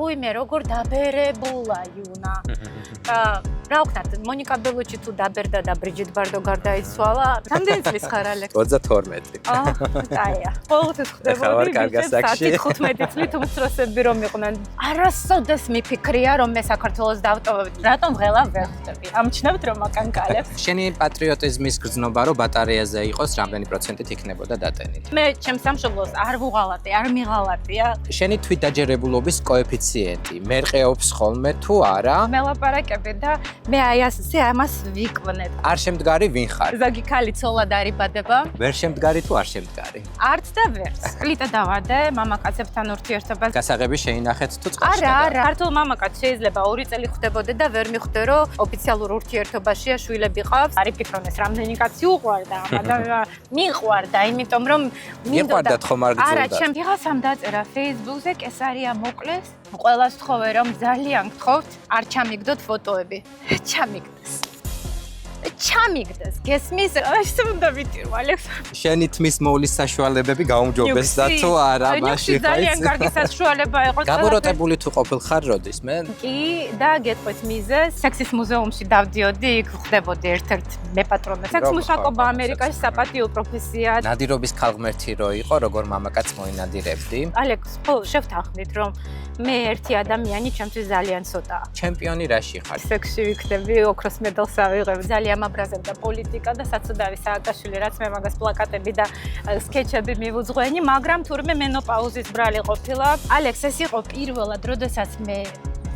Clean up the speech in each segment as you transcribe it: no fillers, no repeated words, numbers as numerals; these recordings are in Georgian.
ვუიმე როგორ დაბერებულა იუნა. რა ვქნათ, მონიკა ბელუჩი თუ დაბერდა და ბრიჯიტ ბარდო გარდაიცვალა. რამდენი წლის ხარ ალექს? 32. აია. ყოველთვის ხდებოდი ბიჭებს 15 წლით უმცროსები რომ იყვნენ. არასოდეს მიფიქრია რომ მე საქართველოს დავტოვებ. რატომ ღელა ვერ ხდები? ამჩნევთ რომ აკანკალებს. შენი პატრიოტიზმის გრძნობა რომ ბატარეაზე იყოს რამდენი პროცენტით იქნებოდა დატენილი? მე ჩემს სამშობლოს არ ვუღალატე, არ მიღალატია. შენი თვითდაჯერებულობის კოეფიციენტი მერყეობს ხოლმე თუ არა? მელაპარაკები და მე აი ასე ამას ვიკვნებ. არ შემდგარი ვინ ხარ? ზოგი ქალი ცოლად არიბადება. ვერ შემდგარი თუ არ შემდგარი? არც და ვერც. კლიტა დავადე მამაკაცებთან ურთიერთობას. გასაღები შეინახეთ თუ წყალში? არა, ქართულ მამაკაცს შეიძლება 2 წელი ხვდებოდე და ვერ მიხვდე რომ ოფიციალურ ურთიერთობაშია შვილები ყავს. არ იფიქრონეს რამდენი კაცი უყვარდა, მაგრამ მიყვარდა, იმიტომ რომ მიყვარდათ ხომ არ გძულდათ? არა, ჩემ ვიღაცამ დაწერა Facebook-ზე კესარია მოკლეს. ყველას თხოვე რომ ძალიან გთხოვთ, არ ჩამიგდოთ ფოტოები. ჩამიგდეს, გესმის? ასე უნდა ვიტირო, ალექს. შენი თმის მოვლის საშუალებები გაუმჯობესდა თუ არა მაშინ ხაიც? ძალიან კარგი საშუალება იყო. გაბოროტებული თუ ყოფილ ხარ როდის მე? კი, და გეტყვით მიზეს. სექსის მუზეუმში დავდიოდი, იქ ხვდებოდი ერთ-ერთ მეპატრონე. სექს მუშაკობა ამერიკაში საპატიო პროფესია. ნადირობის ქალღმერთი რო იყო, როგორ მამაკაც მოინადირებდი? ალექს, ხო, შევთანხმდით რომ მე ერთი ადამიანი ჩემთვის ძალიან ცოტაა. ჩემპიონი რაში ხარ? სექსში ვიქნები, ოქროს მედალს ავიღებ. ძალიან მაბრაზებდა პოლიტიკა და საცოდავი სააკაშვილი, რაც მე მაგას პლაკატები და სკეჩები მივუძღვენი, მაგრამ თურმე მენოპაუზის ბრალი ყოფილა. ალექს, ეს იყო პირველად, როდესაც მე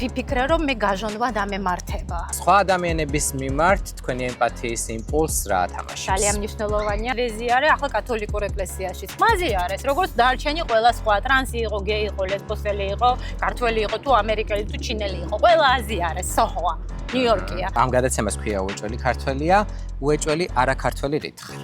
ვიფიქრე, რომ მე გაჟონვა დამემართება. სხვა ადამიანების მიმართ თქვენი ემპათიის იმპულსს რა ათამაშებს? ძალიან მნიშვნელოვანია. ვეზიარე ახლა კათოლიკურ ეკლესიაში. მაზიარეს, როგორც დარჩენი ყველა სხვა, ტრანსი იყო, გეი იყო, ლესბოსელი იყო, ქართველი იყო თუ ამერიკელი თუ ჩინელი იყო. ყველა აზიარეს, სოხოა, ნიუ-იორკია. ამ გადაცემას ქვია უეჭველი ქართველია, უეჭველი არაქართველი რით ხარ?